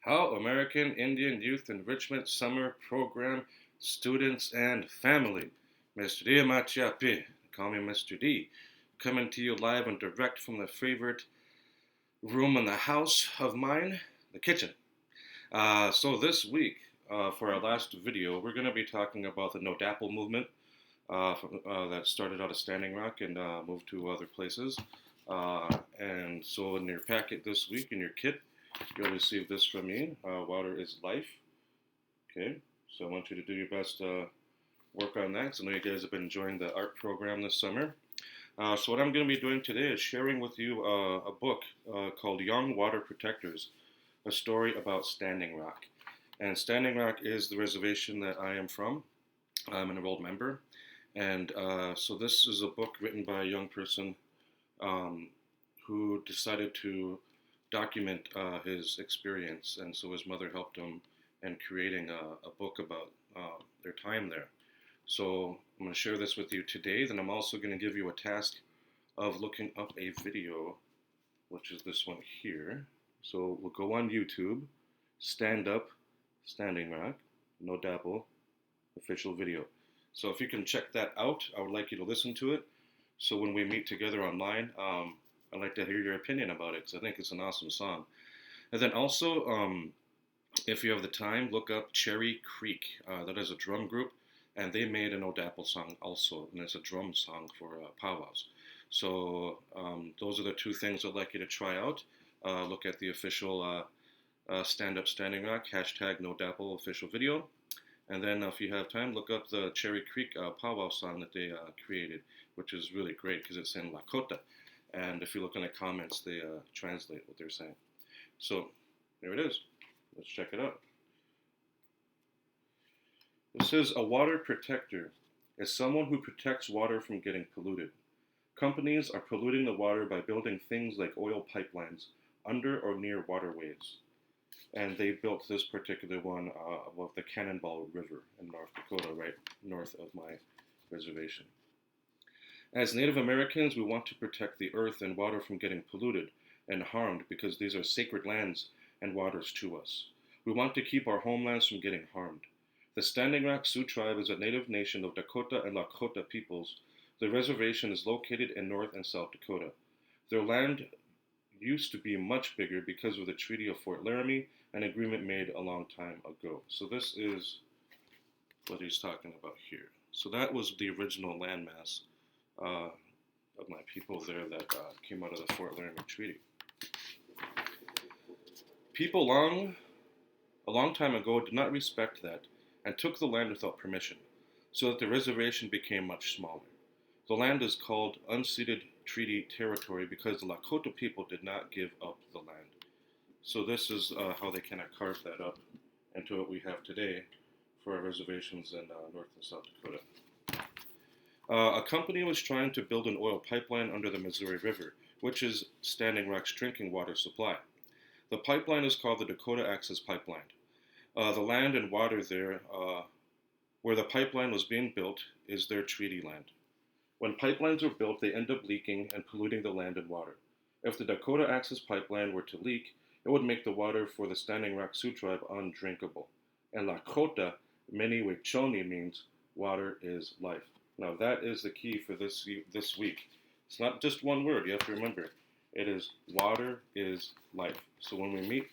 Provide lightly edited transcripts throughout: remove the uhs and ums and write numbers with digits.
How American Indian Youth Enrichment Summer Program Students and Family. Mr. D. Machiapi, call me Mr. D, coming to you live and direct from the favorite room in the house of mine, the kitchen. So this week, for our last video, we're going to be talking about the No DAPL movement that started out of Standing Rock and moved to other places. And so in your packet this week, in your kit, you'll receive this from me. Water is life. Okay, so I want you to do your best work on that, because I know you guys have been enjoying the art program this summer. So what I'm going to be doing today is sharing with you a book called Young Water Protectors, a story about Standing Rock. And Standing Rock is the reservation that I am from. I'm an enrolled member. And so this is a book written by a young person who decided to document his experience. And so his mother helped him in creating a book about their time there. So I'm going to share this with you today. Then I'm also going to give you a task of looking up a video, which is this one here. So we'll go on YouTube, Stand Up, Standing Rock, No DAPL, official video. So if you can check that out, I would like you to listen to it. So when we meet together online, I'd like to hear your opinion about it, because I think it's an awesome song. And then also, if you have the time, look up Cherry Creek. That is a drum group, and they made an No DAPL song also, and it's a drum song for powwows. So those are the two things I'd like you to try out. Look at the official Stand Up Standing Rock, hashtag No DAPL official video. And then if you have time, look up the Cherry Creek powwow song that they created, which is really great because it's in Lakota. And if you look in the comments, they translate what they're saying. So there it is. Let's check it out. It says, a water protector is someone who protects water from getting polluted. Companies are polluting the water by building things like oil pipelines under or near waterways. And they built this particular one above the Cannonball River in North Dakota, right north of my reservation. As Native Americans, we want to protect the earth and water from getting polluted and harmed, because these are sacred lands and waters to us. We want to keep our homelands from getting harmed. The Standing Rock Sioux tribe is a native nation of Dakota and Lakota peoples. The reservation is located in North and South Dakota. Their land used to be much bigger because of the Treaty of Fort Laramie, an agreement made a long time ago. So this is what he's talking about here. So that was the original landmass of my people there that came out of the Fort Laramie Treaty. People a long time ago did not respect that and took the land without permission, so that the reservation became much smaller. The land is called unceded treaty territory because the Lakota people did not give up the land. So this is how they kind of carved that up into what we have today for our reservations in North and South Dakota. A company was trying to build an oil pipeline under the Missouri River, which is Standing Rock's drinking water supply. The pipeline is called the Dakota Access Pipeline. The land and water there, where the pipeline was being built, is their treaty land. When pipelines are built, they end up leaking and polluting the land and water. If the Dakota Access Pipeline were to leak, it would make the water for the Standing Rock Sioux tribe undrinkable. And Lakota, many Wechoni, means water is life. Now that is the key for this week. It's not just one word, you have to remember. It is water is life. So when we meet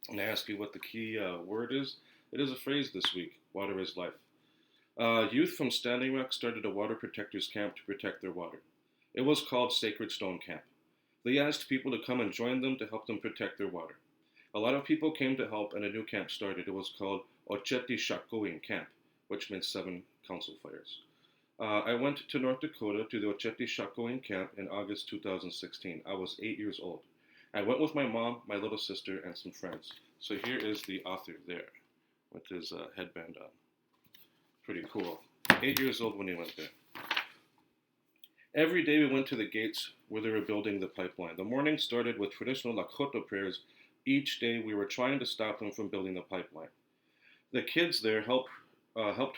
and I ask you what the key word is, it is a phrase this week, water is life. Youth from Standing Rock started a water protectors camp to protect their water. It was called Sacred Stone Camp. They asked people to come and join them to help them protect their water. A lot of people came to help, and a new camp started. It was called Ocheti Shakoin Camp, which means 7 council fires. I went to North Dakota to the Ocheti Shakoin Camp in August 2016. I was 8 years old. I went with my mom, my little sister, and some friends. So here is the author there with his headband on. Pretty cool. 8 years old when he went there. Every day we went to the gates where they were building the pipeline. The morning started with traditional Lakota prayers. Each day we were trying to stop them from building the pipeline. The kids there helped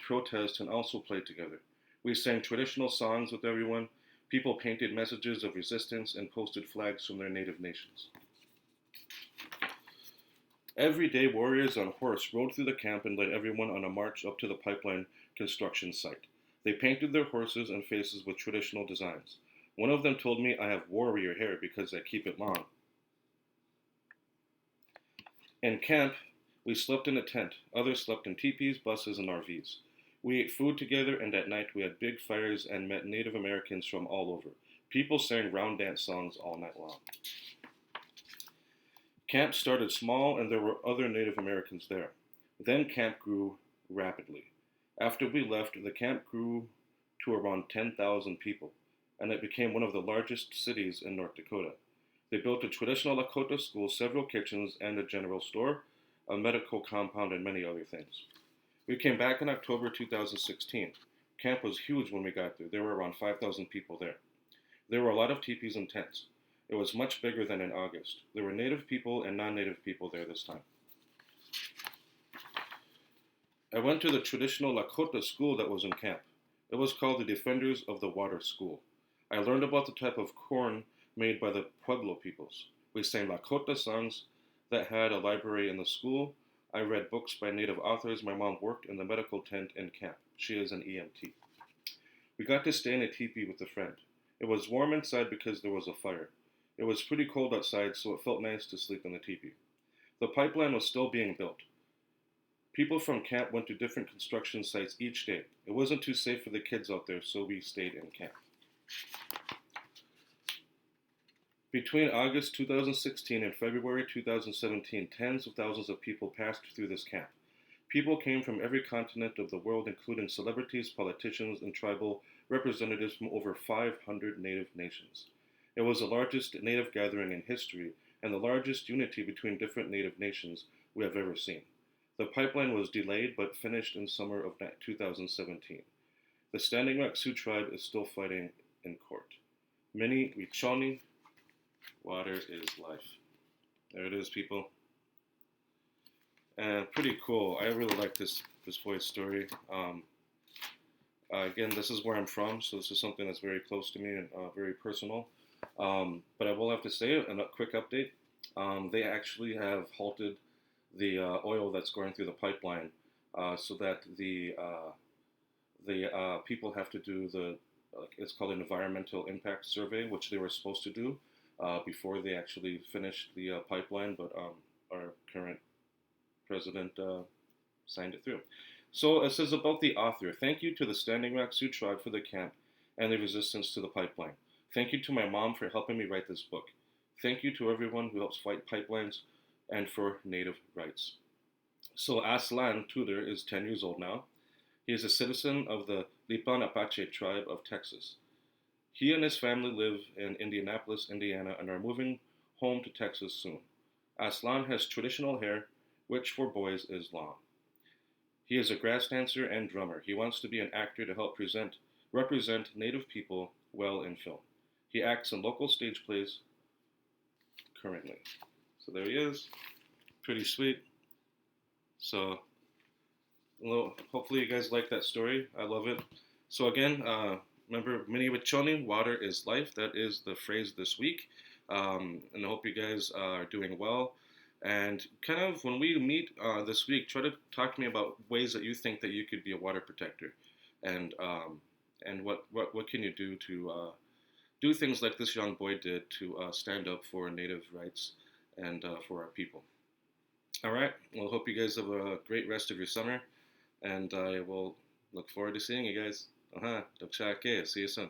protest and also play together. We sang traditional songs with everyone. People painted messages of resistance and posted flags from their native nations. Every day, warriors on horse rode through the camp and led everyone on a march up to the pipeline construction site. They painted their horses and faces with traditional designs. One of them told me I have warrior hair because I keep it long. In camp, we slept in a tent. Others slept in teepees, buses, and RVs. We ate food together, and at night we had big fires and met Native Americans from all over. People sang round dance songs all night long. Camp started small, and there were other Native Americans there. Then camp grew rapidly. After we left, the camp grew to around 10,000 people, and it became one of the largest cities in North Dakota. They built a traditional Lakota school, several kitchens, and a general store, a medical compound, and many other things. We came back in October 2016. Camp was huge when we got there. There were around 5,000 people there. There were a lot of teepees and tents. It was much bigger than in August. There were Native people and non-Native people there this time. I went to the traditional Lakota school that was in camp. It was called the Defenders of the Water School. I learned about the type of corn made by the Pueblo peoples. We sang Lakota songs that had a library in the school. I read books by Native authors. My mom worked in the medical tent in camp. She is an EMT. We got to stay in a teepee with a friend. It was warm inside because there was a fire. It was pretty cold outside, so it felt nice to sleep in the teepee. The pipeline was still being built. People from camp went to different construction sites each day. It wasn't too safe for the kids out there, so we stayed in camp. Between August 2016 and February 2017, tens of thousands of people passed through this camp. People came from every continent of the world, including celebrities, politicians, and tribal representatives from over 500 Native nations. It was the largest Native gathering in history and the largest unity between different Native nations we have ever seen. The pipeline was delayed but finished in summer of 2017. The Standing Rock Sioux tribe is still fighting in court. Many Wichoni, water is life. There it is, people. And pretty cool. I really like this boy's story. Again, this is where I'm from, so this is something that's very close to me and very personal. But I will have to say, a quick update. They actually have halted the oil that's going through the pipeline so that the people have to do it's called an environmental impact survey, which they were supposed to do before they actually finished the pipeline, but our current president signed it through. So it says about the author, thank you to the Standing Rock Sioux tribe for the camp and the resistance to the pipeline. Thank you to my mom for helping me write this book. Thank you to everyone who helps fight pipelines and for Native rights. So Aslan Tudor is 10 years old now. He is a citizen of the Lipan Apache tribe of Texas. He and his family live in Indianapolis, Indiana, and are moving home to Texas soon. Aslan has traditional hair, which for boys is long. He is a grass dancer and drummer. He wants to be an actor to help represent Native people well in film. He acts in local stage plays currently. So there he is. Pretty sweet. So, well, hopefully you guys like that story. I love it. So again, remember, Mini Wichoni, water is life. That is the phrase this week. And I hope you guys are doing well. And kind of when we meet this week, try to talk to me about ways that you think that you could be a water protector, and what can you do to do things like this young boy did to stand up for Native rights and for our people. All right. Well, hope you guys have a great rest of your summer, and I will look forward to seeing you guys. See you soon.